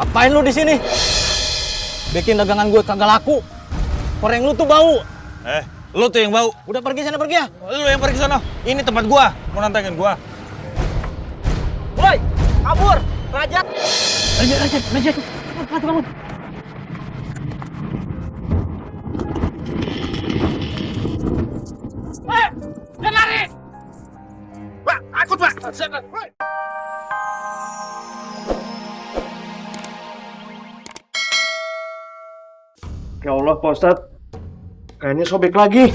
Ngapain lu di sini? Bikin dagangan gue kagak laku. Koreng lu tuh bau. Lu tuh yang bau. Udah pergi sana pergi ya. Lu yang pergi sana. Ini tempat gua. Mau nantangin gua. Woi, kabur. Raja. Raja. Bangun. Jangan lari. Pak, akut, Pak. Ya Allah, Pak Ustadz. Kayaknya sobek lagi.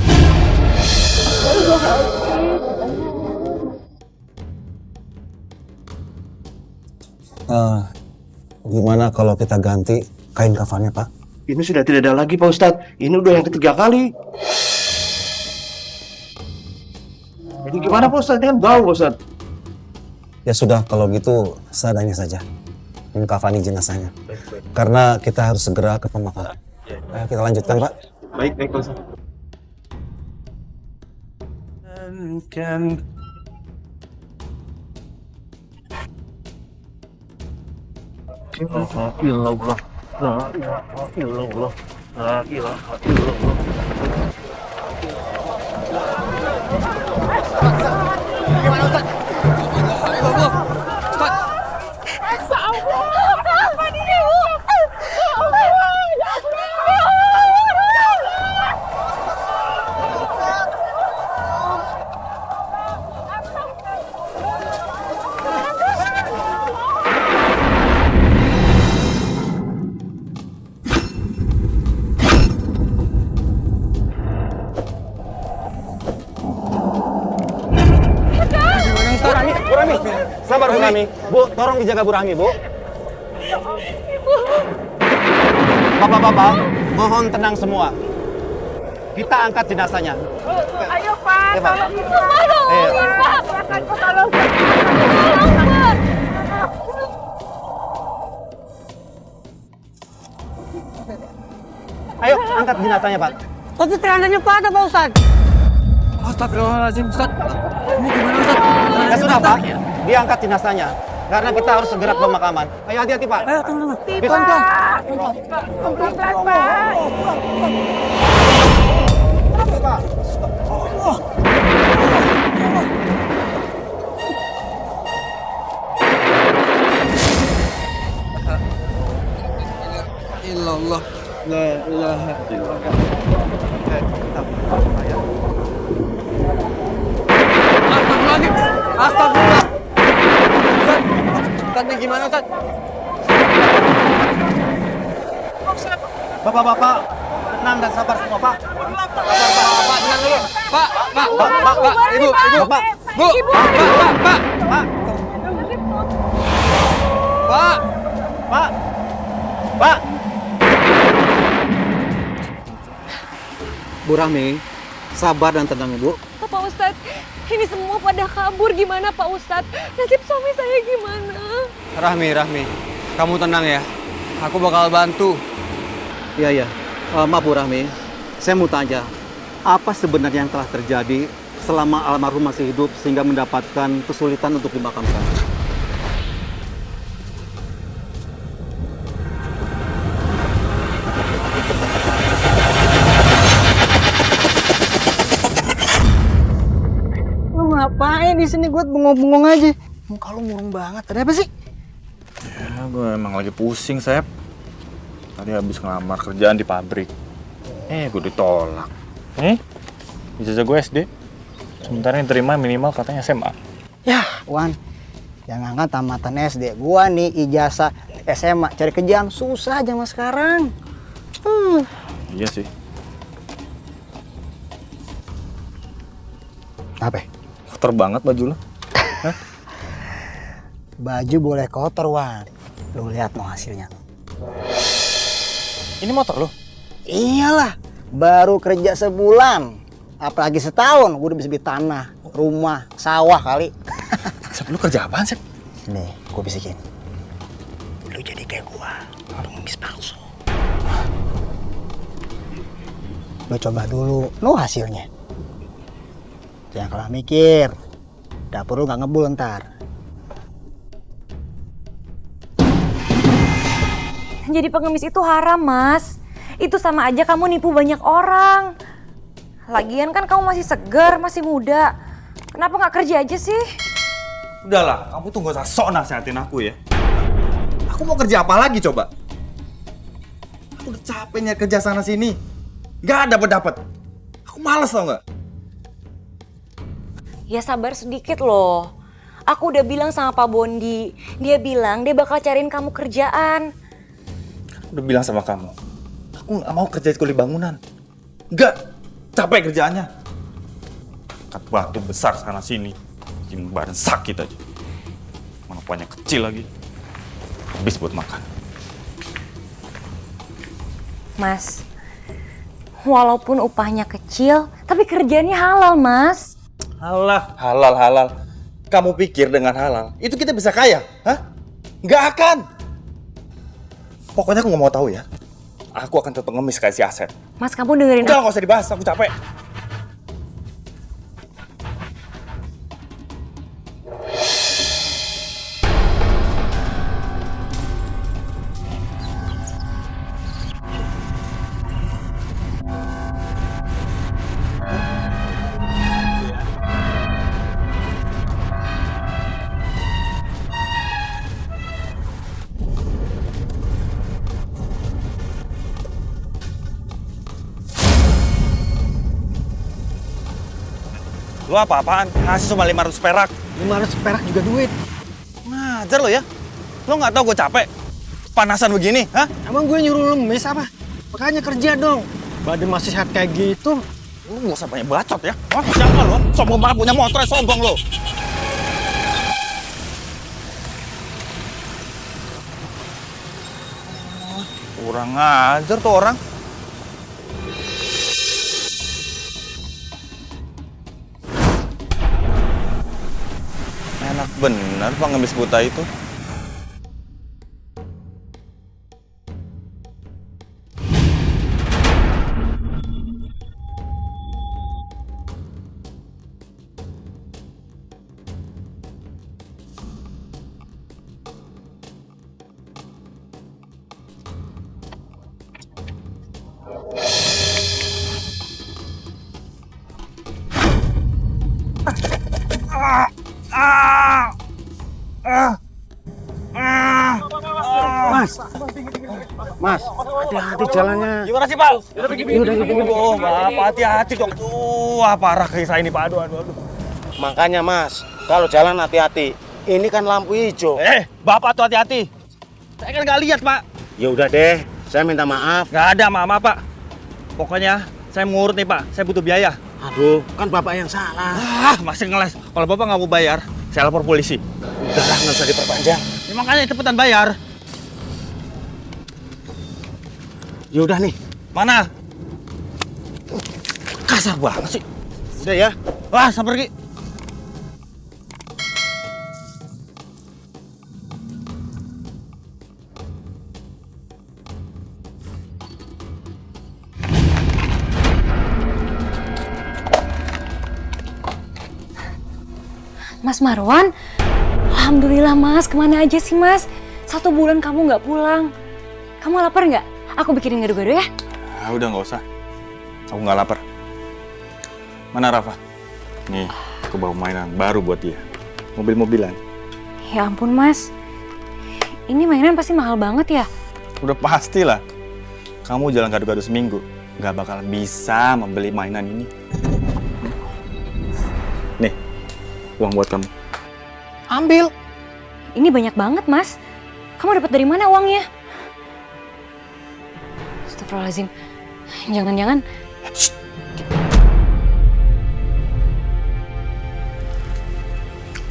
Gimana kalau kita ganti kain kafannya, Pak? Ini sudah tidak ada lagi, Pak Ustadz. Ini udah yang ketiga kali. Jadi gimana, Pak Ustadz? Ini kan bau, Pak Ustadz. Ya sudah, kalau gitu seadanya saja. Ini kafani jenazahnya. Karena kita harus segera ke pemakaman. Ayo kita lanjutkan, Pak. Baik, Pak Ustadz. Sabar, Bu Rami. Bu, tolong dijaga Bu Rami, Bu. Bapak-bapak, mohon tenang semua. Kita angkat jenazahnya. Ayo Pak, Ya, Pak. tolong Ibu. Tolong Pak. Tolong. Ayo, angkat jenazahnya, Pak. Tapi celananya patah Pak Ustad. Astagfirullahaladzim, Ustaz. Ini gimana, Ustaz? Ya sudah, Pak. Diangkat jenazahnya. Karena kita harus segera ke pemakaman. Ayo, hati-hati, Pak. Ayo, tunggu. Pelan-pelan. Pelan-pelan, Pak. Illallah. La ilaha illallah. Astagfirullahaladzim. Astagfirullah. Ustaz, Ustaznya gimana, Ustaz? Bapak-bapak, tenang dan sabar semua, Pak. Pak, tenang dulu. Pak, Ibu, Bapak. Bu, Pak. Pak. Pak. Bu Rami, sabar dan tenang, Ibu. Pak Ustadz, ini semua pada kabur. Gimana Pak Ustadz? Nasib suami saya gimana? Rahmi, kamu tenang ya. Aku bakal bantu. Iya. Maaf Bu Rahmi, saya mau tanya, apa sebenarnya yang telah terjadi selama almarhum masih hidup sehingga mendapatkan kesulitan untuk dimakamkan? Lu ngapain di sini? Gue bengong-bengong aja. Muka lu murung banget. Ada apa sih? Ya, gue emang lagi pusing, Sep. Tadi habis ngelamar kerjaan di pabrik. Gue ditolak. Ijazah gue SD. Sementara yang terima minimal katanya SMA. Ya, Wan. Jangan kan tamatan SD. Gua nih ijazah SMA. Cari kerjaan susah zaman sekarang. Iya sih. Apa? Kotor banget baju lo. Baju boleh kotor, Wan. Lu lihat no hasilnya. Ini motor lo? Iyalah, baru kerja sebulan. Apalagi setahun, gue udah bisa beli tanah, rumah, sawah kali. Sep, lu kerja apaan, Sep? Nih, gue bisikin. Lu jadi kayak gue, pengemis palsu. Lu coba dulu, lu hasilnya. Jangan kalah mikir. Dapur lu gak ngebul ntar. Jadi pengemis itu haram, Mas. Itu sama aja kamu nipu banyak orang. Lagian kan kamu masih segar, masih muda. Kenapa nggak kerja aja sih? Udahlah, kamu tuh gak usah sok nasihatin aku ya. Aku mau kerja apa lagi coba? Aku udah capek nyari kerja sana sini. Gak dapet. Aku males tau gak? Ya sabar sedikit loh. Aku udah bilang sama Pak Bondi. Dia bilang dia bakal cariin kamu kerjaan. Udah bilang sama kamu. Aku gak mau kerja di kuli bangunan. Gak, capek kerjaannya. Angkat batu besar sana sini. Bikin badan sakit aja. Mana punya kecil lagi. Habis buat makan. Mas, walaupun upahnya kecil, tapi kerjanya halal, Mas. Halal. Kamu pikir dengan halal, itu kita bisa kaya? Hah? Nggak akan. Pokoknya aku nggak mau tahu ya. Aku akan tetap pengemis kayak si Asep. Mas, kamu dengerin Udah, nggak usah dibahas, aku capek. Lu apa-apaan? Ngasih cuma 500 perak. 500 perak juga duit. Ngajar lo ya? Lo nggak tahu gue capek? Panasan begini, hah? Emang gue nyuruh lu mes apa? Makanya kerja dong. Badan masih sehat kayak gitu. Lu nggak usah banyak bacot ya. Wah, siapa lo? Sombong banget punya motor, sombong lo. Kurang ajar tuh orang. Enak bener pengemis buta itu. Mas, hati-hati jalannya. Gimana sih, Pak? Oh, Bapak hati-hati dong. Parah kayak saya ini, Pak. Aduh. Makanya Mas, kalau jalan hati-hati. Ini kan lampu hijau. Bapak tuh hati-hati. Saya kan nggak lihat, Pak. Ya udah deh, saya minta maaf. Nggak ada maaf, Pak. Pokoknya saya ngurut nih, Pak. Saya butuh biaya. Aduh, kan Bapak yang salah. Masih ngeles. Kalau Bapak nggak mau bayar, saya lapor polisi. Udahlah, nggak usah diperpanjang. Ya, makanya cepetan bayar. Ya udah nih. Mana? Kasar banget sih. Udah ya. Wah, sampai pergi. Mas Marwan, alhamdulillah Mas, kemana aja sih Mas? 1 bulan kamu nggak pulang. Kamu lapar nggak? Aku bikinin gado-gado ya. Udah nggak usah. Aku nggak lapar. Mana Rafa? Nih, aku bawa mainan baru buat dia. Mobil-mobilan. Ya ampun Mas, ini mainan pasti mahal banget ya. Udah pastilah. Kamu jalan gado-gado seminggu, nggak bakal bisa membeli mainan ini. Nih, uang buat kamu. Ambil. Ini banyak banget Mas. Kamu dapat dari mana uangnya? Astagfirullahaladzim. Jangan-jangan.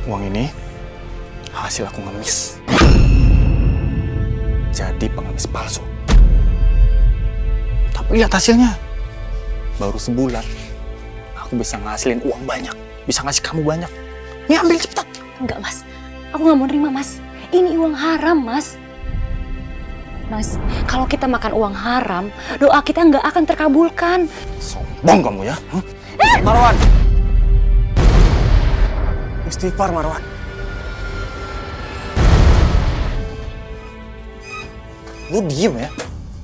Uang ini hasil aku ngemis. Jadi pengemis palsu. Tapi lihat hasilnya. Baru sebulan, aku bisa ngasilin uang banyak. Bisa ngasih kamu banyak. Nih ambil cepetan. Enggak Mas, aku nggak mau nerima Mas. Ini uang haram Mas. Mas, kalau kita makan uang haram, doa kita nggak akan terkabulkan. Sombong kamu ya. Marwan. Istighfar Marwan. Lu diem ya.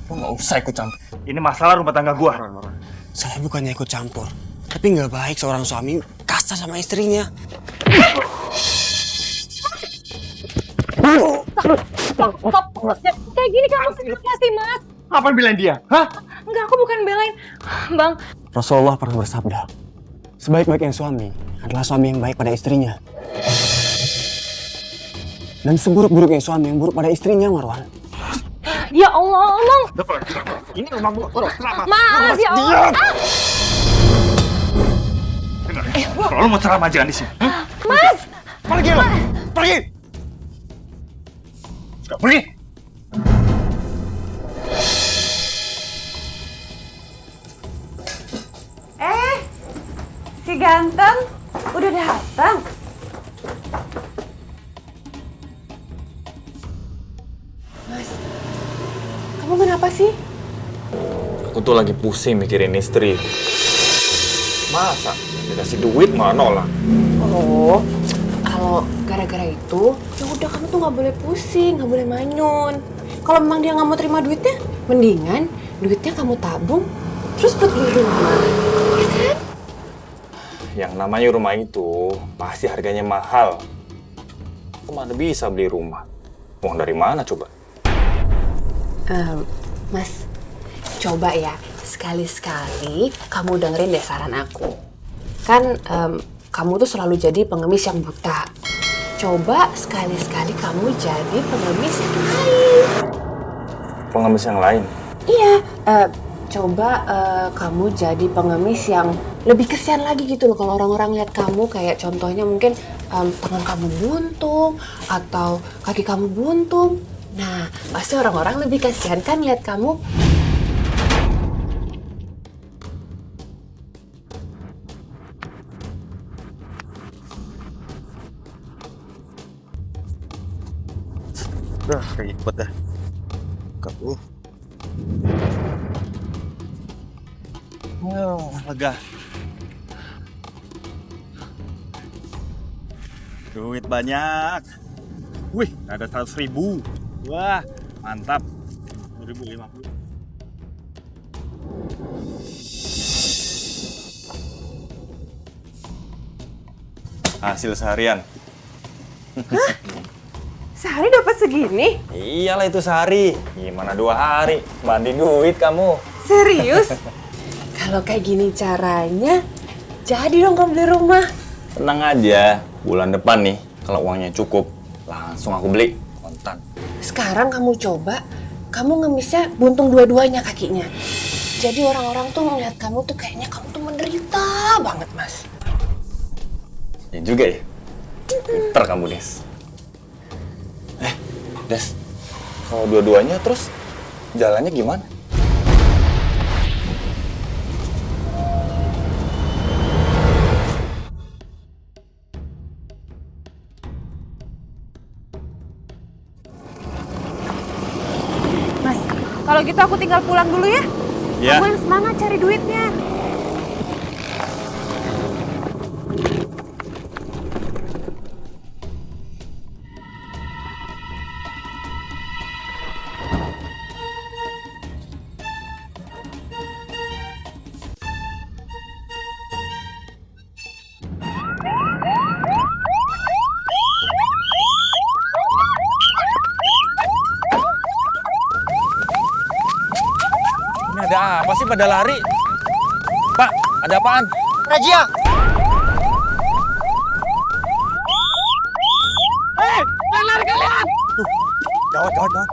Lu nggak usah ikut campur. Ini masalah rumah tangga gua. Saya bukannya ikut campur, tapi nggak baik seorang suami kasar sama istrinya. Stop. Kayak gini kamu kenapa sih, Mas? Apa belain dia? Hah? Enggak, aku bukan belain. Bang, Rasulullah pernah bersabda, sebaik-baiknya suami adalah suami yang baik pada istrinya. Dan seburuk-buruknya suami yang buruk pada istrinya, Marwan. ya Allah, Bang. Ini rumah gua. Mas, ya Allah. Kalau lu mau ceramah jangan di sini. Mas! Pergi lo. Pergi. Pergi. Si ganteng udah datang. Mas, kamu kenapa sih? Aku tuh lagi pusing mikirin istri. Masa dikasih duit malah nolak? Oh, kalau gara-gara itu, ya udah kamu tuh nggak boleh pusing, nggak boleh manyun. Kalau memang dia nggak mau terima duitnya, mendingan duitnya kamu tabung, terus buat beli rumah, ya kan? Yang namanya rumah itu pasti harganya mahal. Aku mana bisa beli rumah? Uang dari mana coba? Mas, coba ya sekali-sekali kamu dengerin deh saran aku. Kan kamu tuh selalu jadi pengemis yang buta. Coba sekali-sekali kamu jadi pengemis yang lain. Pengemis yang lain? Iya, coba kamu jadi pengemis yang lebih kesian lagi gitu loh. Kalau orang-orang lihat kamu kayak contohnya mungkin tangan kamu buntung atau kaki kamu buntung. Nah, pasti orang-orang lebih kasihan kan lihat kamu. Udah, ribet dah. Kamu. Lega. Duit banyak. Wih, ada 100.000. Wah, mantap. 1.050. Hasil seharian. Sehari dapat segini? Iyalah itu sehari. Gimana 2 hari? Banding duit kamu. Serius? Kalau kayak gini caranya, jadi dong kamu beli rumah. Tenang aja, bulan depan nih, kalau uangnya cukup, langsung aku beli kontan. Sekarang kamu coba, kamu ngemisnya buntung dua-duanya kakinya. Jadi orang-orang tuh ngeliat kamu tuh kayaknya kamu tuh menderita banget, Mas. Ya juga ya. Pinter kamu, Des. Des, kalau dua-duanya terus jalannya gimana? Mas, kalau gitu aku tinggal pulang dulu ya. Ya. Kamu yang semangat cari duitnya. Ini ada apa sih pada lari? Pak, ada apaan? Razia! Gawat, gawat, gawat.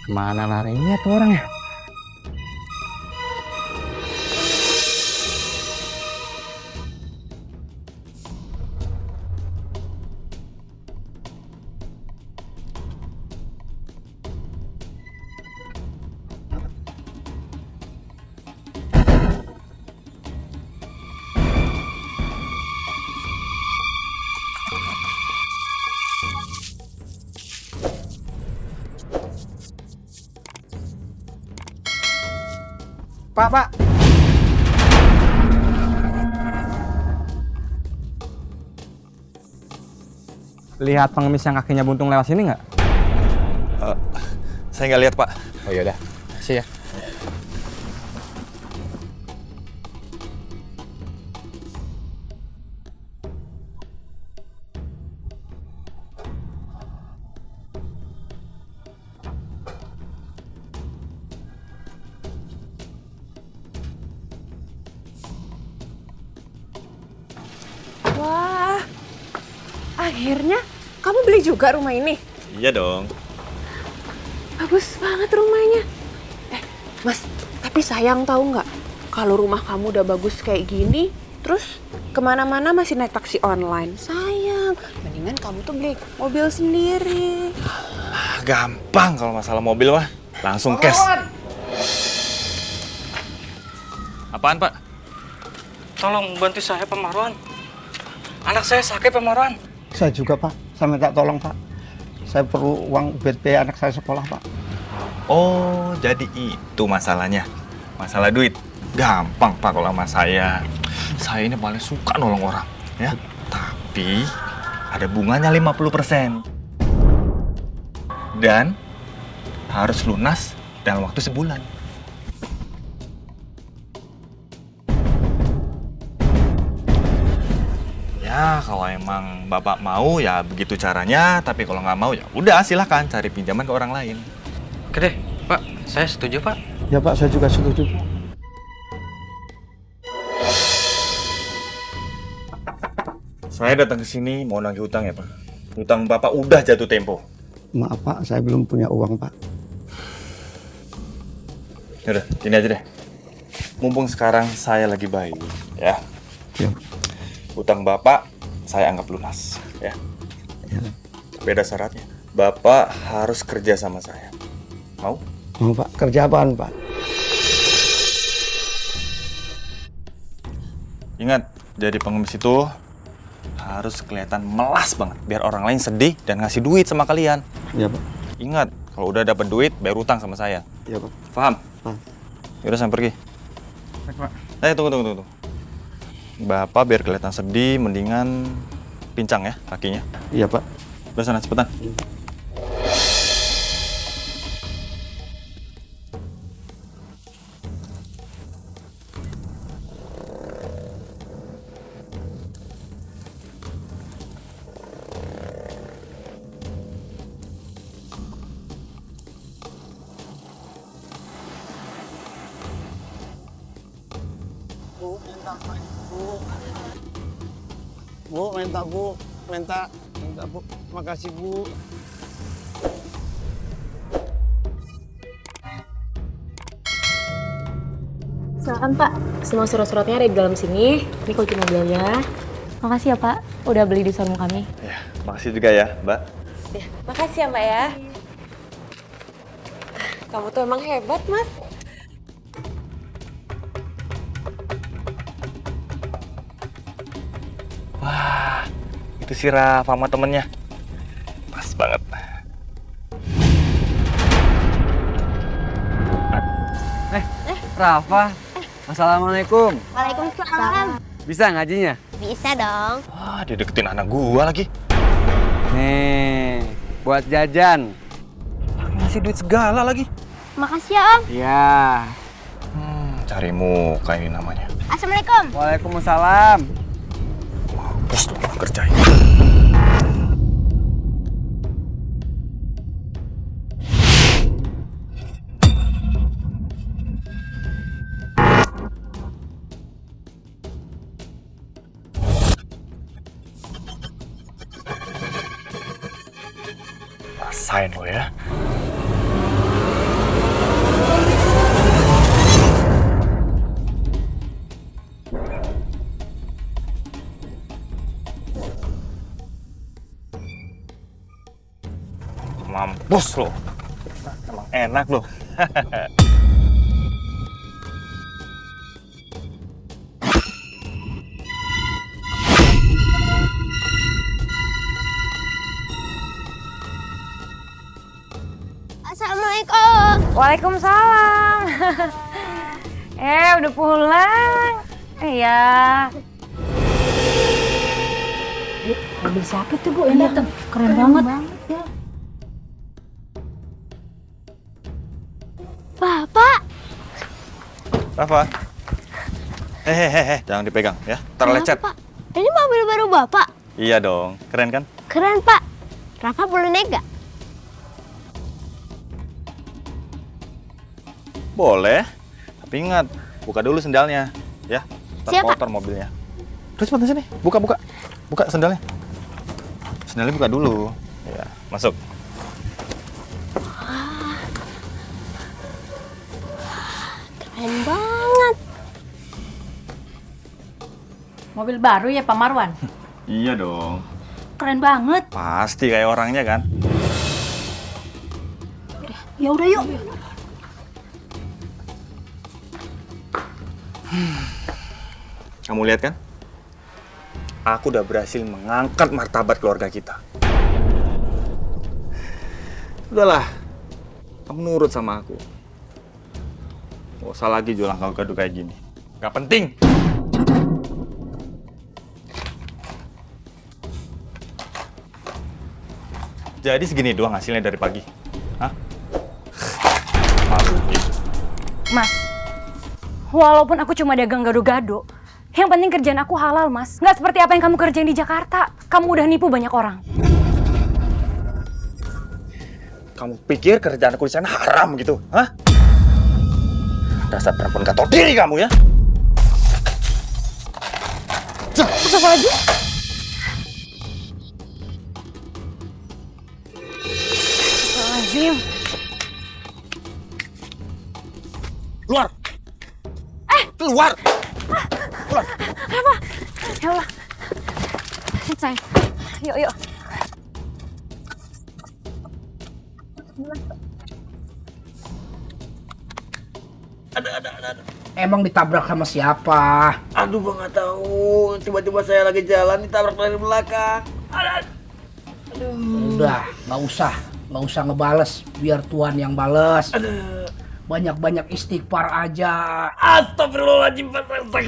Kemana larinya tuh orang ya? Pak. lihat pengemis yang kakinya buntung lewat sini nggak? Saya nggak lihat, Pak. Oh iya dah. Makasih ya. Wah, akhirnya kamu beli juga rumah ini? Iya dong. Bagus banget rumahnya. Mas, tapi sayang tahu nggak? Kalau rumah kamu udah bagus kayak gini, terus kemana-mana masih naik taksi online. Sayang, mendingan kamu tuh beli mobil sendiri. Gampang kalau masalah mobil mah. Langsung cash. Apaan, Pak? Tolong bantu saya, Pak Marwan. Anak saya sakit, Pak Marwan. Saya juga, Pak. Saya minta tolong, Pak. Saya perlu uang buat biaya anak saya sekolah, Pak. Oh, jadi itu masalahnya. Masalah duit. Gampang, Pak, kalau sama saya. Saya ini paling suka nolong orang, ya. Tapi ada bunganya 50%. Dan harus lunas dalam waktu sebulan. Ya, kalau emang Bapak mau ya begitu caranya, tapi kalau nggak mau ya udah silahkan cari pinjaman ke orang lain. Oke deh, Pak. Saya setuju, Pak. Ya, Pak. Saya juga setuju, Pak. Saya datang ke sini mau nagih utang ya, Pak. Utang Bapak udah jatuh tempo. Maaf, Pak. Saya belum punya uang, Pak. Yaudah, gini aja deh. Mumpung sekarang saya lagi baik, ya. Ya. Utang Bapak saya anggap lunas, ya. Ya. Beda syaratnya. Bapak harus kerja sama saya. Mau? Mau, Pak. Kerja apaan, Pak? Ingat, jadi pengemis itu harus kelihatan melas banget biar orang lain sedih dan ngasih duit sama kalian. Iya, Pak. Ingat, kalau udah dapat duit bayar utang sama saya. Iya, Pak. Paham? Paham. Yaudah, saya pergi. Baik, Pak. Tunggu. Bapak biar kelihatan sedih, mendingan pincang ya kakinya. Iya, Pak. Udah sana, cepetan. Minta, Bu. Makasih, Bu. Silakan, Pak. Semua surat-suratnya ada di dalam sini. Ini kunci mobilnya. Makasih ya, Pak. Udah beli di showroom kami. Ya, makasih juga ya, Mbak. Ya, makasih ya, Mbak ya. Kamu tuh emang hebat, Mas. Wah, itu si Rafa sama temennya. Pas banget. Rafa. Assalamualaikum. Waalaikumsalam. Bisa ngajinya? Bisa dong. Wah, dia deketin anak gua lagi. Nih, buat jajan. Ngasih duit segala lagi. Makasih ya, Om. Iya. Cari muka ini namanya. Assalamualaikum. Waalaikumsalam. Mampus lu kerjain. Rasain lo ya. Mampus lo. Emang enak lo. Assalamualaikum. Waalaikumsalam. Udah pulang. Iya. Mobil siapa tuh Bu yang datang? Keren banget. Ya. Bapak, Rafa. Hehehe, jangan dipegang ya. Terlecet. Pak. Ini mobil baru Bapak. Iya dong, keren kan? Keren, Pak. Rafa boleh naik gak? Boleh. Tapi ingat, buka dulu sendalnya, ya. Siap, Pak. Terkotor mobilnya. Terus cepat sini, buka. Buka sendalnya. Sendalnya buka dulu. Ya, masuk. Keren banget. Mobil baru ya Pak Marwan? Iya dong. Keren banget. Pasti kayak orangnya kan? Ya udah yuk. Kamu lihat kan? Aku udah berhasil mengangkat martabat keluarga kita. Udahlah, kamu nurut sama aku. Gak usah lagi jualan gaduh kayak gini. Gak penting. Jadi segini doang hasilnya dari pagi. Hah? Malu gitu. Mas, walaupun aku cuma dagang gado-gado, yang penting kerjaan aku halal, Mas. Nggak seperti apa yang kamu kerjain di Jakarta. Kamu udah nipu banyak orang. Kamu pikir kerjaan aku di sana haram gitu? Hah? Dasar perempuan gak tahu diri kamu ya? Astagfirullahaladzim. Astagfirullahaladzim. Keluar! Keluar! Keluar! Rafa, ya Allah. Sayang, yuk. Emang ditabrak sama siapa? Aduh, Bang, nggak tahu. Tiba-tiba saya lagi jalan ditabrak dari belakang. Udah, nggak usah ngebales, biar Tuhan yang bales. Banyak-banyak istighfar aja. Astagfirullahaladzim,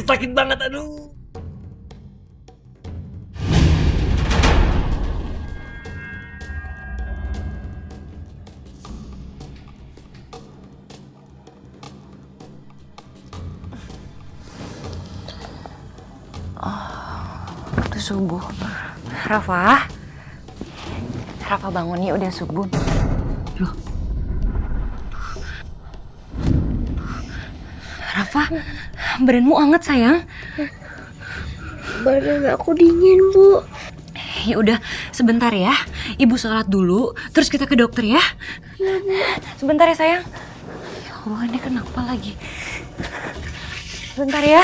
sakit banget, aduh. Udah subuh. Rafa bangun ya, udah subuh. Loh. Rafa, badanmu hangat sayang. Badan aku dingin, Bu. Ya udah, sebentar ya. Ibu sholat dulu, terus kita ke dokter ya. Iya, Bu. Sebentar ya sayang. Ya Allah, ini kenapa lagi? Sebentar ya.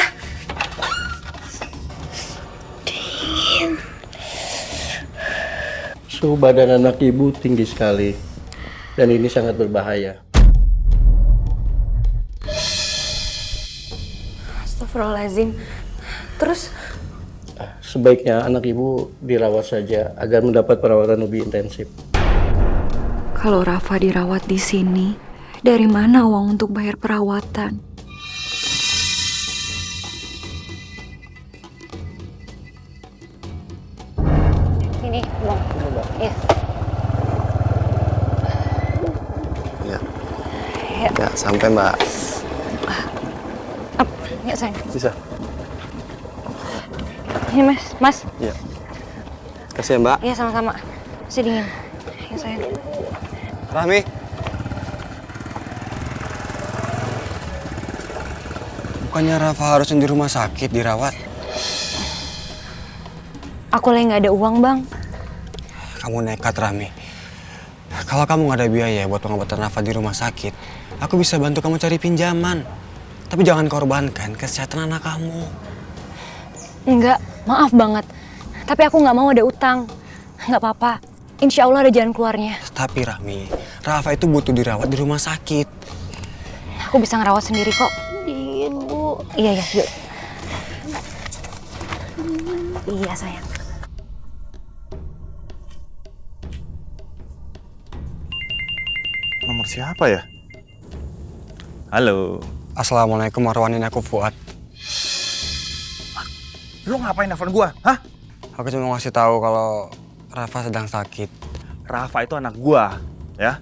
Suhu badan anak ibu tinggi sekali. Dan ini sangat berbahaya. Astagfirullahaladzim. Terus? Sebaiknya anak ibu dirawat saja agar mendapat perawatan lebih intensif. Kalau Rafa dirawat di sini, dari mana uang untuk bayar perawatan? Ini, Bang. Iya. Ya. Ya. Ya, sampai Mbak. Ya, sayang. Bisa. Ini, Mas. Ya. Kasih ya, Mbak. Iya, sama-sama. Masih dingin. Ya, sayang. Rahmi. Bukannya Rafa harusnya di rumah sakit dirawat? Aku lagi nggak ada uang, Bang. Kamu nekat, Rahmi. Kalau kamu nggak ada biaya buat pengobatan Rafa di rumah sakit, aku bisa bantu kamu cari pinjaman. Tapi jangan korbankan kesehatan anak kamu. Enggak, maaf banget. Tapi aku nggak mau ada utang. Nggak apa-apa. Insya Allah ada jalan keluarnya. Tapi Rahmi, Rafa itu butuh dirawat di rumah sakit. Aku bisa ngerawat sendiri kok. Dingin, Bu. Iya, yuk. Iya, sayang. Nomor siapa ya? Halo. Assalamualaikum warahmatullahi wabarakatuh, Fuad. Lu ngapain nelfon gua? Hah? Aku cuma mau ngasih tahu kalau Rafa sedang sakit. Rafa itu anak gua, ya.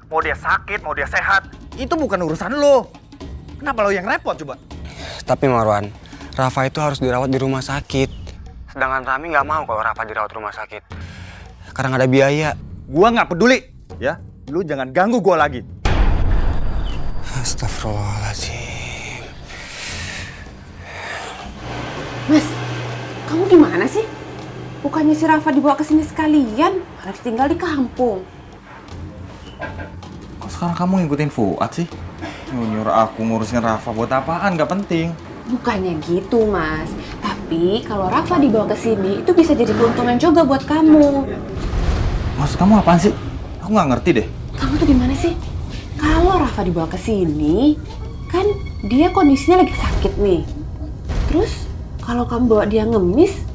Mau dia sakit, mau dia sehat, itu bukan urusan lo. Kenapa lo yang repot coba? Tapi Marwan, Rafa itu harus dirawat di rumah sakit. Sedangkan Rami nggak mau kalau Rafa dirawat di rumah sakit. Karena nggak ada biaya. Gua nggak peduli, ya. Lu jangan ganggu gua lagi. Astagfirullahaladzim. Mas, kamu gimana sih? Bukannya si Rafa dibawa ke sini sekalian, malah ditinggal di kampung. Kok sekarang kamu ngikutin Fuad sih? Nyuruh aku ngurusin Rafa buat apaan? Gak penting. Bukannya gitu, Mas. Tapi kalau Rafa dibawa ke sini, itu bisa jadi keuntungan juga buat kamu. Maksud kamu apaan sih? Aku nggak ngerti deh. Kamu tuh gimana sih? Kalau Rafa dibawa ke sini, kan dia kondisinya lagi sakit nih. Terus kalau kamu bawa dia ngemis,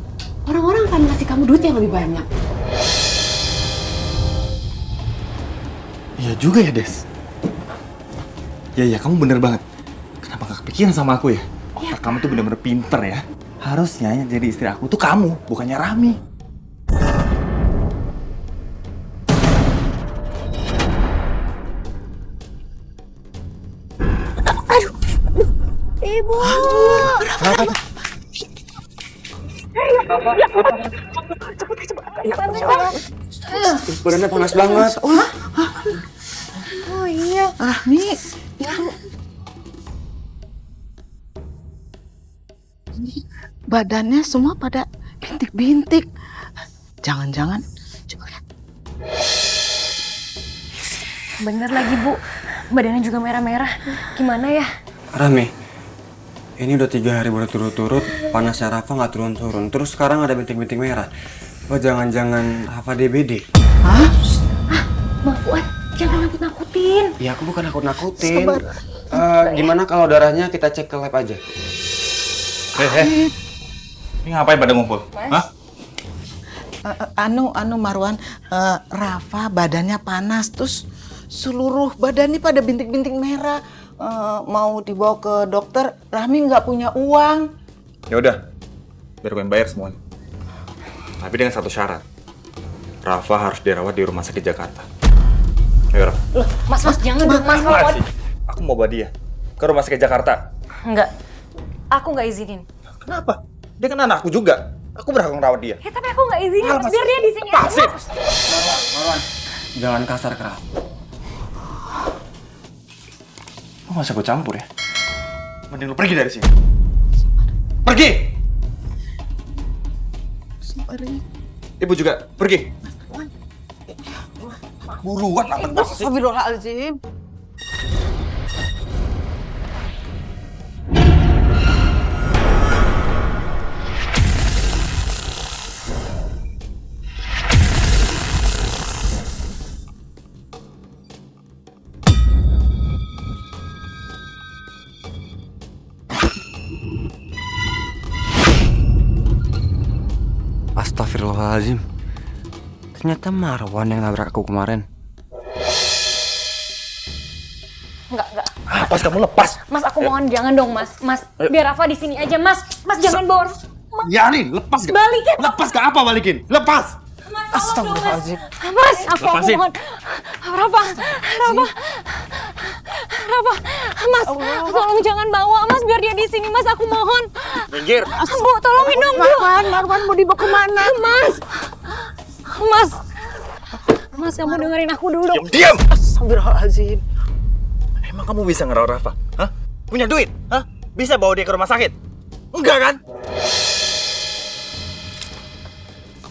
orang-orang akan ngasih kamu duit yang lebih banyak. Iya juga ya, Des. Iya, kamu bener banget. Kenapa gak kepikiran sama aku ya? Otak kamu tuh bener-bener pinter ya. Harusnya yang jadi istri aku tuh kamu, bukannya Rami. Ibu. Badannya panas banget. Oh iya. Mi. Badannya semua pada bintik-bintik. Jangan-jangan. Bener lagi Bu, badannya juga merah-merah. Gimana ya? Rami, ini udah 3 hari berturut-turut panasnya Rafa nggak turun-turun. Terus sekarang ada bintik-bintik merah. Oh, jangan-jangan Rafa DBD? Hah? Bang Fuad, jangan nakut-nakutin. Ya, aku bukan nakut-nakutin. Gimana kalau darahnya kita cek ke lab aja? Ini ngapain pada ngumpul? Hah? Anu Marwan, Rafa badannya panas, terus seluruh badannya pada bintik-bintik merah. Mau dibawa ke dokter, Rami nggak punya uang. Ya udah, biar gue yang bayar semuanya. Tapi dengan satu syarat. Rafa harus dirawat di rumah sakit Jakarta. Ayo, Rafa. Loh, Mas, jangan dong, Mas. Apaan sih? Aku mau bawa dia ke rumah sakit Jakarta. Enggak, aku nggak izinin. Kenapa? Dia kan anakku juga. Aku berhak ngerawat dia. Ya tapi aku nggak izinin, Mas. Biar dia di sini aja, Mas. Marwan, jangan kasar ke Rafa. Lo gak usah gue campur ya. Mending lo pergi dari sini. Pergi! Ibu juga, pergi. Buruan amat banget sih. Astagfirullahaladzim. Astagfirullahaladzim. Ternyata Marwan yang nabrak aku kemarin. Enggak. Pas kamu lepas. Mas, aku mohon jangan dong, Mas. Mas, biar Rafa di sini aja, Mas. Mas jangan bawa. Ya nih, lepas gak? Balikin. Lepas gak apa balikin? Lepas! Astagfirullahaladzim. Mas, aku mohon. Rafa. Mas, tolong jangan bawa, Mas, biar dia di sini, Mas. Aku mohon. Minggir. Bu, tolongin dong, Bu. Marwan mau dibawa kemana? Mas, kamu dengerin aku dulu. Diam! Astagfirullahaladzim. Emang kamu bisa ngerawat Rafa? Hah? Punya duit? Hah? Bisa bawa dia ke rumah sakit? Enggak kan?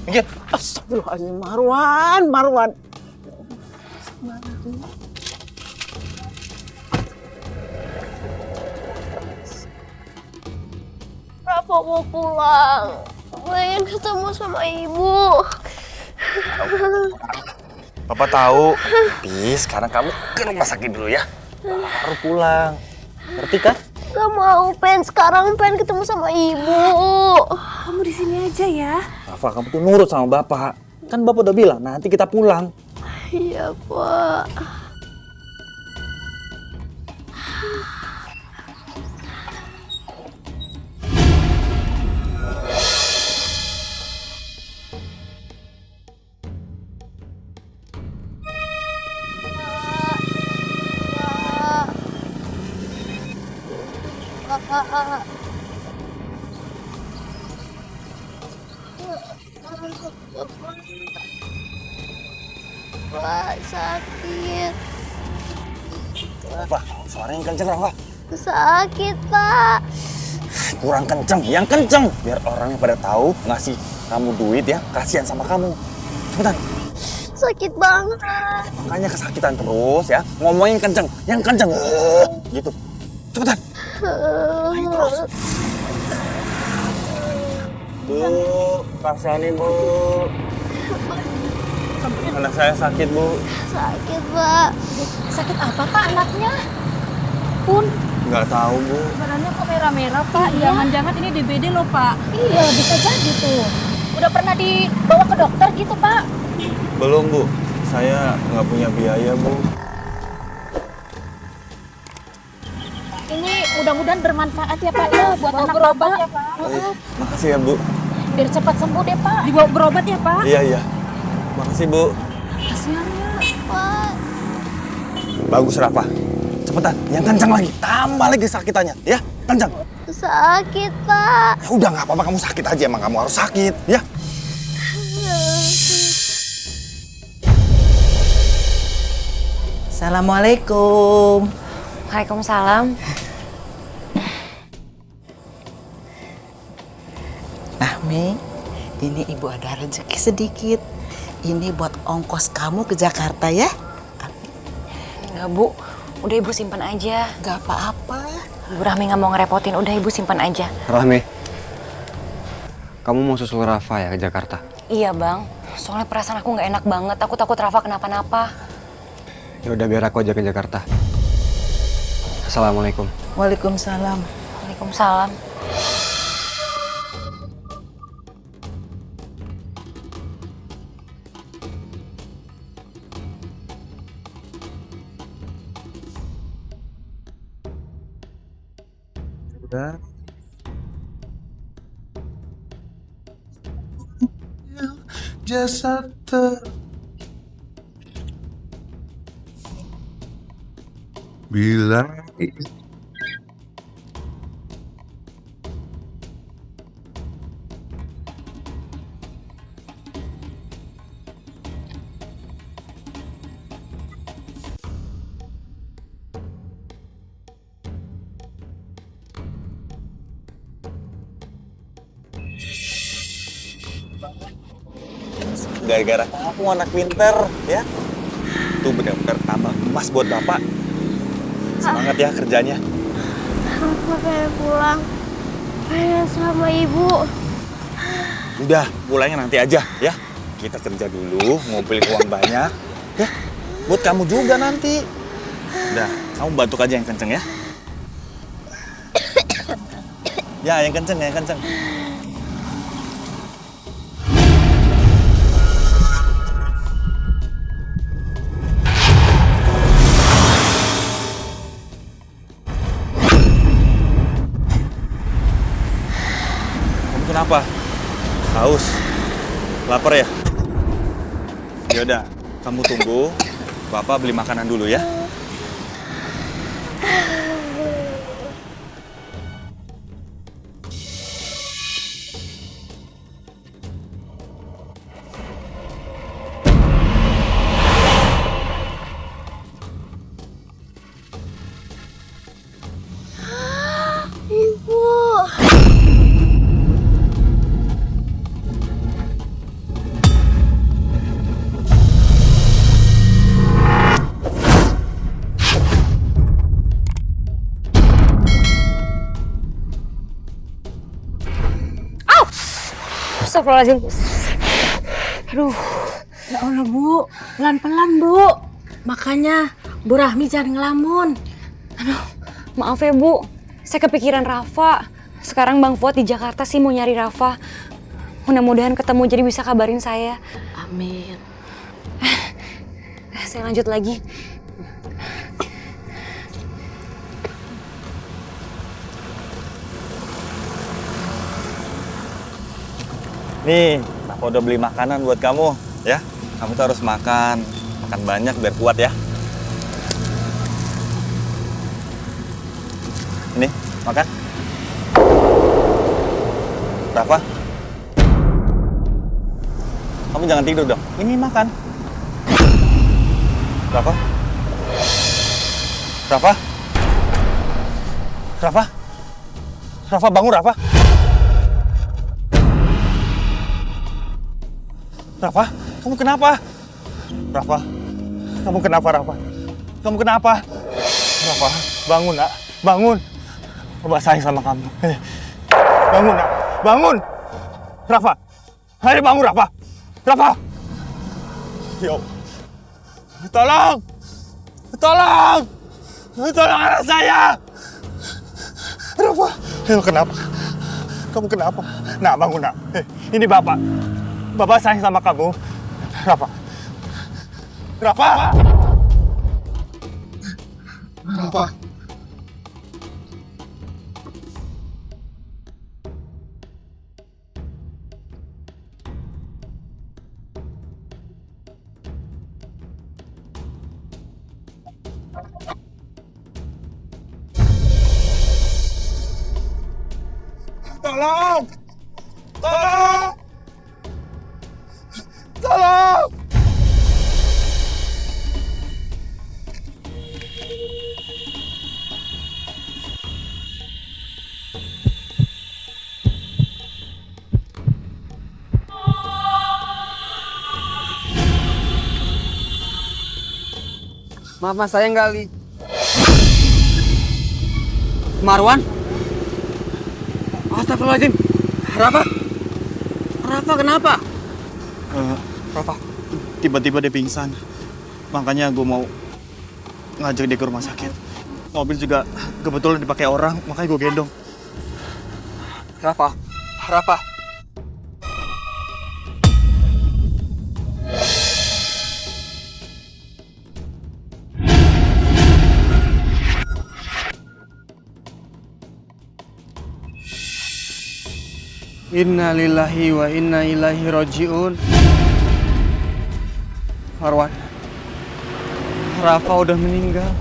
Minggir. Astagfirullahaladzim, Marwan. Rafa mau pulang. Pengen ketemu sama ibu. Papa tahu. Tapi sekarang kamu ke rumah sakit dulu ya. Baru pulang. Ngerti kan? Gak mau, sekarang pengen ketemu sama ibu. Kamu di sini aja ya. Rafa, kamu tuh nurut sama bapak. Kan bapak udah bilang nanti kita pulang. Iya, Pak. Pak, sakit. Rafa, suaranya kenceng Rafa. Sakit, Pak. Kurang kenceng, yang kenceng. Biar orangnya pada tahu ngasih kamu duit ya, kasihan sama kamu. Cepetan. Sakit banget. Makanya kesakitan terus ya. Ngomongin kenceng, yang kenceng. Gitu. Cepetan. Ayo terus. Bu, kasihanin Bu. Anak saya sakit Bu. Sakit, Pak. Sakit apa Pak anaknya? Pun Nggak tahu Bu. badannya kok merah-merah Pak. Jangan-jangan ini DBD loh Pak. Iya bisa jadi tuh. Udah pernah dibawa ke dokter gitu Pak? Belum Bu. Saya nggak punya biaya Bu. Ini mudah-mudahan bermanfaat ya Pak ya buat anak berobat ya Pak. Makasih ya Bu. Biar cepat sembuh deh Pak. Dibawa berobat ya Pak. Iya. Makasih Bu. Kasihan ya. Pak. Bagus Rafa. Cepetan, yang kencang lagi. Tambah lagi sakitannya, ya? Kencang. Sakit, Pak. Ya udah nggak apa-apa, kamu sakit aja, emang kamu harus sakit, ya? Assalamualaikum. Waalaikumsalam. Rahmi, ini ibu ada rezeki sedikit. Ini buat ongkos kamu ke Jakarta ya. Enggak Bu, udah Ibu simpan aja. Gak apa-apa. Ibu Rahmi nggak mau ngerepotin, udah Ibu simpan aja. Rahmi, kamu mau susul Rafa ya ke Jakarta? Iya Bang, soalnya perasaan aku nggak enak banget. Aku takut Rafa kenapa-napa. Ya udah biar aku aja ke Jakarta. Assalamualaikum. Waalaikumsalam. Waalaikumsalam. Jasad bila Gara-gara kamu anak pinter, ya? Tuh benar-benar tambah emas buat Bapak. Semangat ya kerjanya. Aku pengen pulang. Pengen sama Ibu. Udah, pulangnya nanti aja, ya? Kita kerja dulu, ngumpulin uang banyak, ya? Buat kamu juga nanti. Udah, kamu batuk aja yang kenceng ya? Ya, yang kenceng, yang kenceng. Kenapa? Haus? Lapar ya? Yaudah, kamu tunggu. Bapak beli makanan dulu ya. Ibu. Astagfirullahaladzim. Aduh. Ya Allah Bu, pelan-pelan Bu. Makanya Bu Rahmi jangan ngelamun. Aduh, maaf ya Bu. Saya kepikiran Rafa. Sekarang Bang Fuad di Jakarta sih mau nyari Rafa. Mudah-mudahan ketemu jadi bisa kabarin saya. Amin. Saya lanjut lagi. Nih, Bapak udah beli makanan buat kamu, ya. Kamu tuh harus makan banyak biar kuat ya. Ini, makan. Rafa, kamu jangan tidur dong. Ini makan. Rafa, Rafa, Rafa, Rafa bangun Rafa. Rafa, kamu kenapa? Rafa, kamu kenapa Rafa? Kamu kenapa? Rafa, bangun nak, bangun. Bapak sayang sama kamu. Bangun nak, bangun. Rafa, ayo bangun Rafa. Rafa, yo, tolong, tolong, tolong anak saya. Rafa, ayo kenapa? Kamu kenapa? Nak bangun nak. Ini bapak. Bapak sayang sama kamu. Rafa. Rafa. Rafa. Tolong. Tolong. Tolong! Maaf mas, saya nggak li. Marwan? Astagfirullahaladzim. Rafa? Rafa kenapa? Rafa, tiba-tiba dia pingsan. Makanya gue mau ngajak dia ke rumah sakit. Mobil juga kebetulan dipakai orang, makanya gue gendong. Rafa, Rafa. Inna lillahi wa inna ilaihi raji'un. Marwan, Rafa udah meninggal.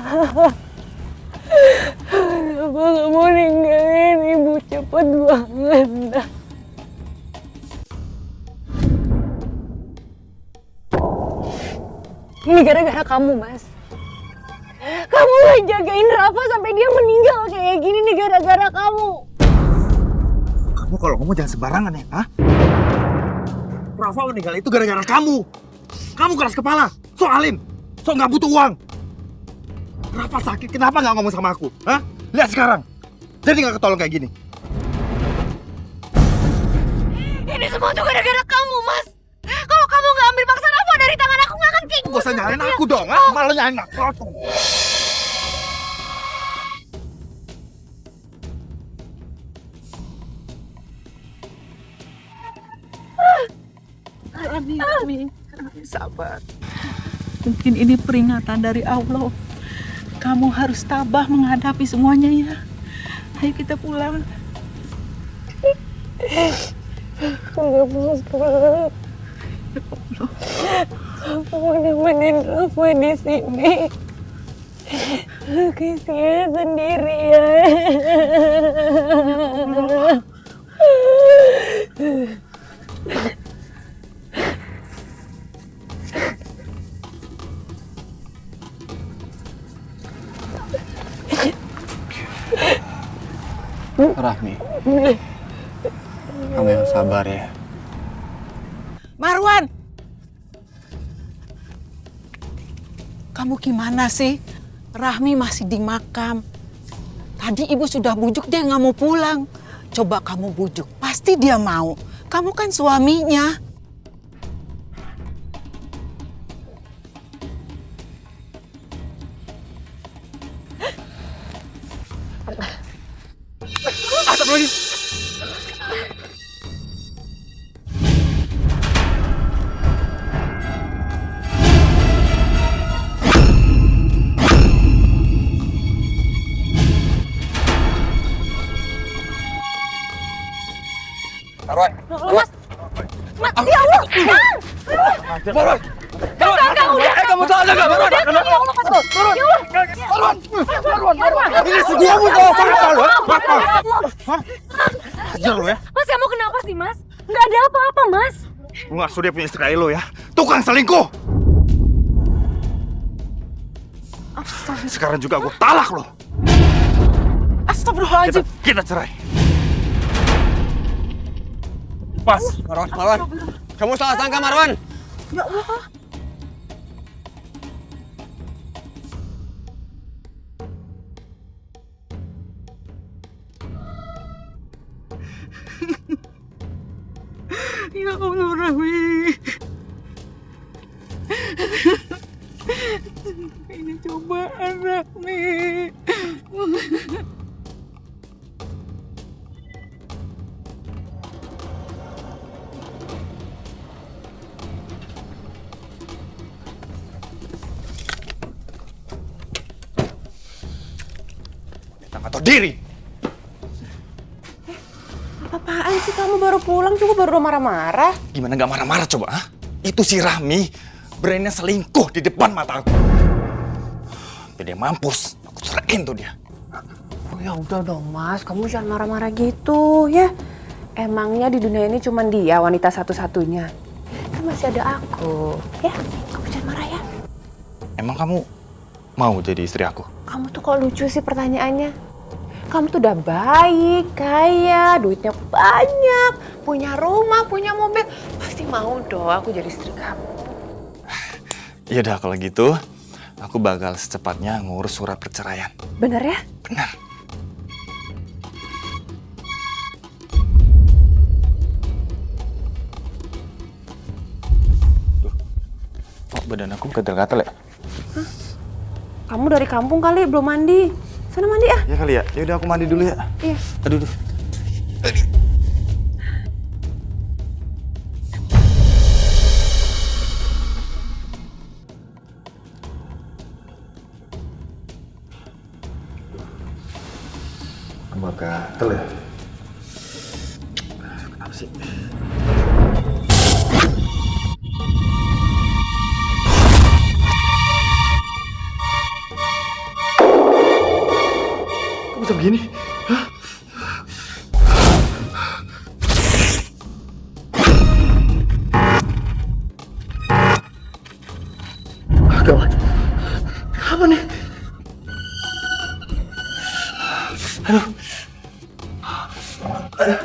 Kenapa kamu ninggalin ibu cepet banget? Ini gara-gara kamu, Mas. Kamu gak jagain Rafa sampai dia meninggal kayak gini nih gara-gara kamu. Kamu kalau ngomong jangan sembarangan ya, hah? Rafa meninggal itu gara-gara kamu. Kamu keras kepala, sok alim, sok nggak butuh uang. Rafa sakit, kenapa nggak ngomong sama aku? Hah? Lihat sekarang, jadi nggak ketolong kayak gini. Ini semua tuh gara-gara kamu, Mas. Kalau kamu nggak ambil paksa Rafa dari tangan aku nggak akan kayak gini. Gak usah nyalain aku dong, ah? Malah nyalain aku. Rami, sabar. Mungkin ini peringatan dari Allah. Kamu harus tabah menghadapi semuanya ya. Ayo kita pulang. Aku nggak mau pulang. Aku mau nemenin Rafa di sini. Kasihan sendirian. Rahmi, kamu yang sabar ya. Marwan! Kamu gimana sih? Rahmi masih di makam. Tadi ibu sudah bujuk dia nggak mau pulang. Coba kamu bujuk, pasti dia mau. Kamu kan suaminya. Marwan. Mas, ya Allah, Kang! Marwan. Kang, udah. Kamu tahu nggak, Marwan? Ya Allah, Marwan. Ini segiamu kalau sama lo. Ajar lo ya. Mas, kamu kenapa sih, Mas? Nggak ada apa-apa, Mas. Lu nggak sudi punya istri kayak lo ya. Tukang selingkuh. Sekarang juga gue talak lo. Astagfirullahaladzim. Kita cerai. Pas, Marwan. Kamu salah sangka, Marwan. Ya Allah. Ya Allah, Rahmi. Ini cobaan, Rahmi. Atau diri. Apaan sih kamu baru pulang juga baru marah-marah? Gimana nggak marah-marah coba? Ah? Itu si Rahmi berani selingkuh di depan mata aku. Tapi dia mampus, aku ceraiin tuh dia. Oh ya udah dong Mas, kamu jangan marah-marah gitu ya. Emangnya di dunia ini cuma dia wanita satu-satunya. Kan masih ada aku. Ya, kamu jangan marah ya. Emang kamu mau jadi istri aku? Kamu tuh kok lucu sih pertanyaannya. Kamu tuh udah baik, kaya, duitnya banyak, punya rumah, punya mobil. Pasti mau dong aku jadi istri kamu. Ya udah kalau gitu, aku bakal secepatnya ngurus surat perceraian. Bener ya? Bener. Kok badan aku gatel-gatel ya? Hah? Kamu dari kampung kali, belum mandi. Sana mandi ah. Ya kali ya. Ya udah aku mandi dulu ya. Iya. Aduh. Kamu gatel ya? Kenapa sih? Bisa begini? Hah? Gawat. Apa nih? Aduh. Aduh.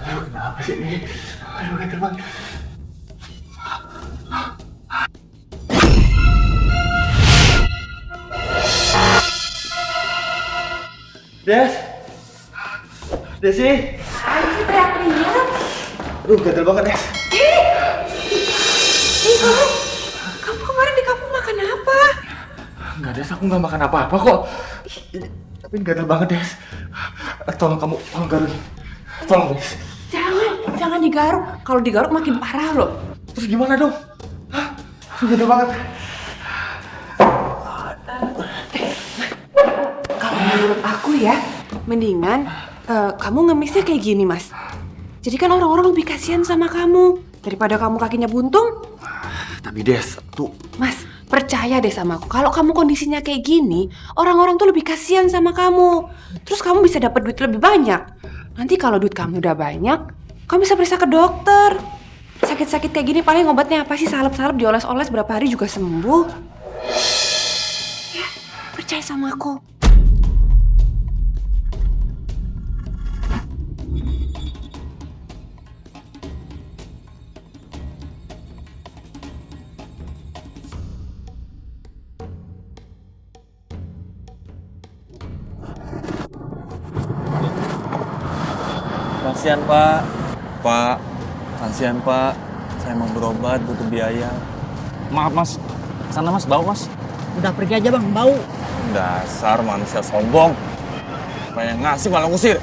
Aduh, kenapa sih ini? Aduh, gatel banget. Desi? Apa sih teriak-teriak? Aduh, gatel banget, Des. Kamu kemarin di kampung makan apa? Enggak, Des, aku nggak makan apa-apa kok. Tapi gatel banget, Des. Tolong kamu, tolong garuin. Tolong, Des. Jangan digaruk. Kalau digaruk makin parah loh. Terus gimana dong? Hah? Gatel banget. Kalau menurut aku ya, mendingan kamu ngemisnya kayak gini, Mas. Jadi kan orang-orang lebih kasihan sama kamu daripada kamu kakinya buntung. Tapi Des, tuh... Mas, percaya deh sama aku. Kalau kamu kondisinya kayak gini, orang-orang tuh lebih kasihan sama kamu. Terus kamu bisa dapat duit lebih banyak. Nanti kalau duit kamu udah banyak, kamu bisa periksa ke dokter. Sakit-sakit kayak gini paling obatnya apa sih? Salep-salep dioles-oles berapa hari juga sembuh. Ya, percaya sama aku. kasihan Pak. Pak, kasihan Pak. Saya mau berobat, butuh biaya. Maaf mas, sana mas, bau mas. Udah pergi aja bang, bau. Dasar manusia sombong. Pengen ngasih malah ngusir.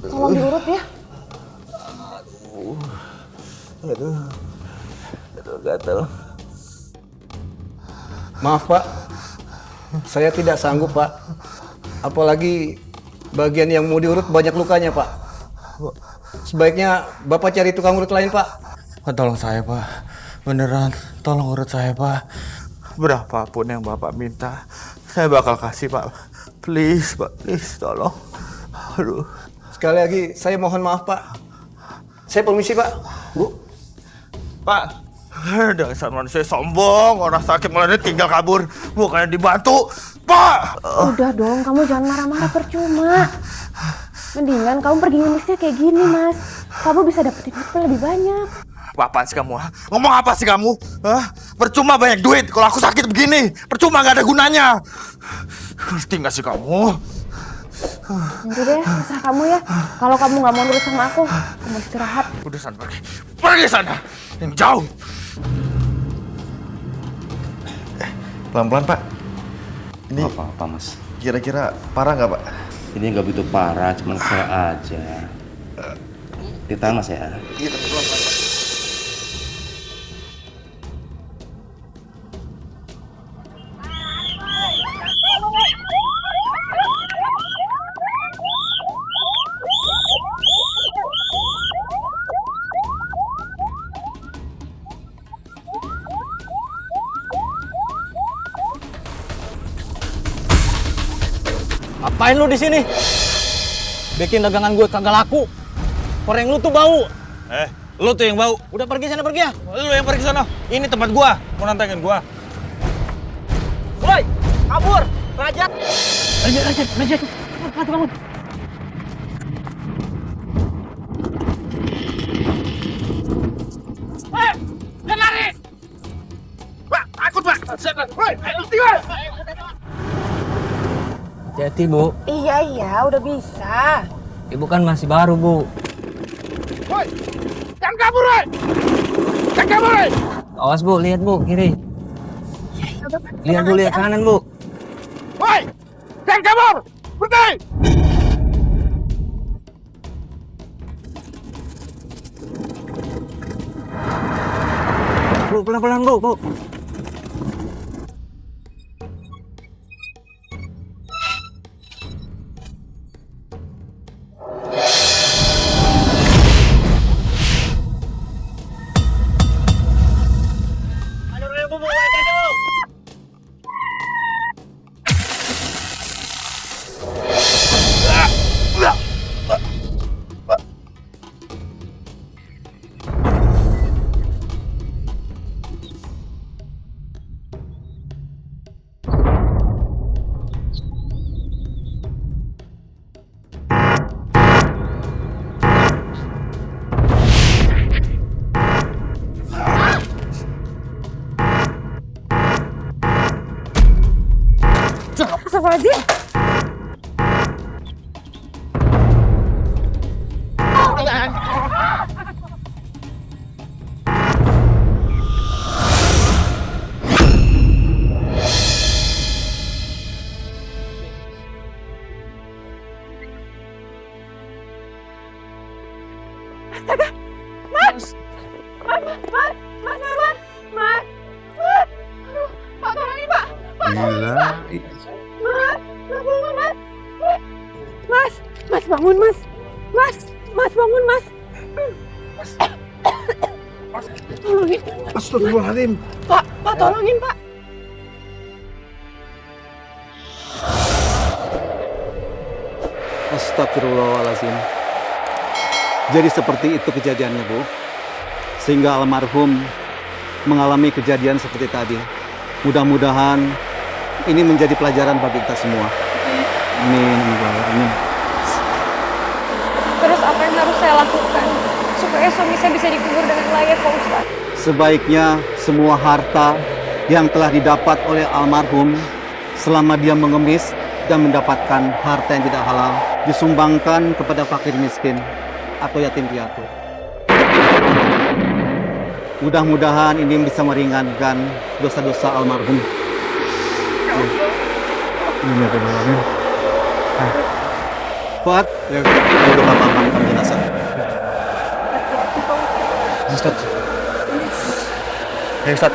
Tolong diurut ya. Aduh, gatel. Maaf Pak, saya tidak sanggup Pak. Apalagi bagian yang mau diurut banyak lukanya Pak. Sebaiknya Bapak cari tukang urut lain Pak. Tolong saya Pak, beneran. Tolong urut saya Pak. Berapapun yang Bapak minta, saya bakal kasih Pak. Please Pak, please tolong. Aduh. Sekali lagi saya mohon maaf Pak. Saya permisi Pak. Bu. Pak, dasar manusia sombong. Orang sakit malah tinggal kabur. Bukannya dibantu. Pak! Udah dong, kamu jangan marah-marah percuma. Mendingan kamu pergi ngemisnya kayak gini, Mas. Kamu bisa dapetin apa lebih banyak. Apaan sih kamu? Ngomong apa sih kamu? Percuma banyak duit. Kalau aku sakit begini, percuma gak ada gunanya. Ngerti gak sih kamu? Nanti deh, terserah kamu ya. Kalau kamu nggak mau nurut sama aku istirahat. Udah sana pergi. Pergi sana. Yang jauh. Pelan-pelan Pak. Ini apa mas? kira-kira parah nggak Pak? Ini nggak begitu parah, cuma kesel aja. Ditahan mas ya. Iya, tapi pelan-pelan Pak. Ngapain lu di sini? Bikin dagangan gue kagak laku. Koreng lu tuh bau. Lu tuh yang bau. Udah pergi sana pergi ya. Lu yang pergi sana. Ini tempat gua. Mau nantangin gua. Woi, kabur, Raja. Raja. Bangun. Jangan lari. Pak, takut Pak. Woi, ayo tinggal. Hati-hati, Bu. Iya, udah bisa. Ibu kan masih baru, Bu. Woi, jangan kabur, woi. Jangan kabur, woi. Awas, Bu. Lihat, Bu. Kiri. Lihat, Bu. Lihat kanan, Bu. Woi, jangan kabur. Berhenti. Bu, pelan-pelan, Bu. Astagfirullahaladzim. Astaga, Mas! Mas! Pak, tolongin Pak! Pak, tolongin Pak! Mas! Mas! Mas bangun mas. Mas bangun mas. Tolongin. Astagfirullahaladzim. Pak tolongin pak. Astagfirullahaladzim. Jadi seperti itu kejadiannya, Bu. Sehingga almarhum mengalami kejadian seperti tadi. Mudah-mudahan ini menjadi pelajaran bagi kita semua. Amin. Amin. Terus apa yang harus saya lakukan supaya suami saya bisa dikubur dengan layak, Pak Ustadz? Sebaiknya semua harta yang telah didapat oleh almarhum selama dia mengemis dan mendapatkan harta yang tidak halal disumbangkan kepada fakir miskin atau yatim piatu. Mudah-mudahan ini bisa meringankan dosa-dosa almarhum. Amin. Fuad, untuk Bapak makamkan jenazah. Ustaz. Ustaz.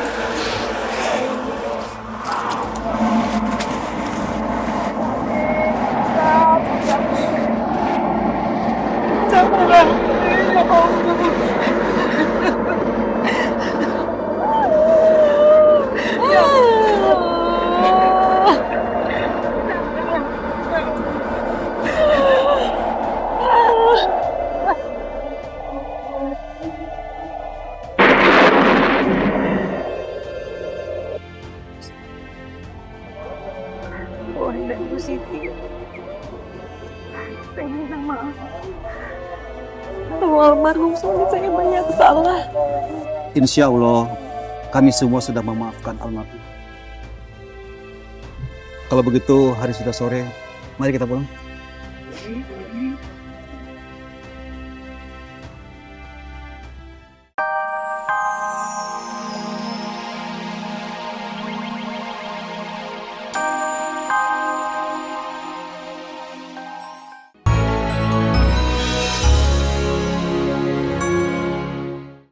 Wanda Ibu Siti. Saya minta maaf. Bahwa almarhum suami saya banyak salah. Insya Allah, kami semua sudah memaafkan almarhum. Kalau begitu, hari sudah sore. Mari kita pulang.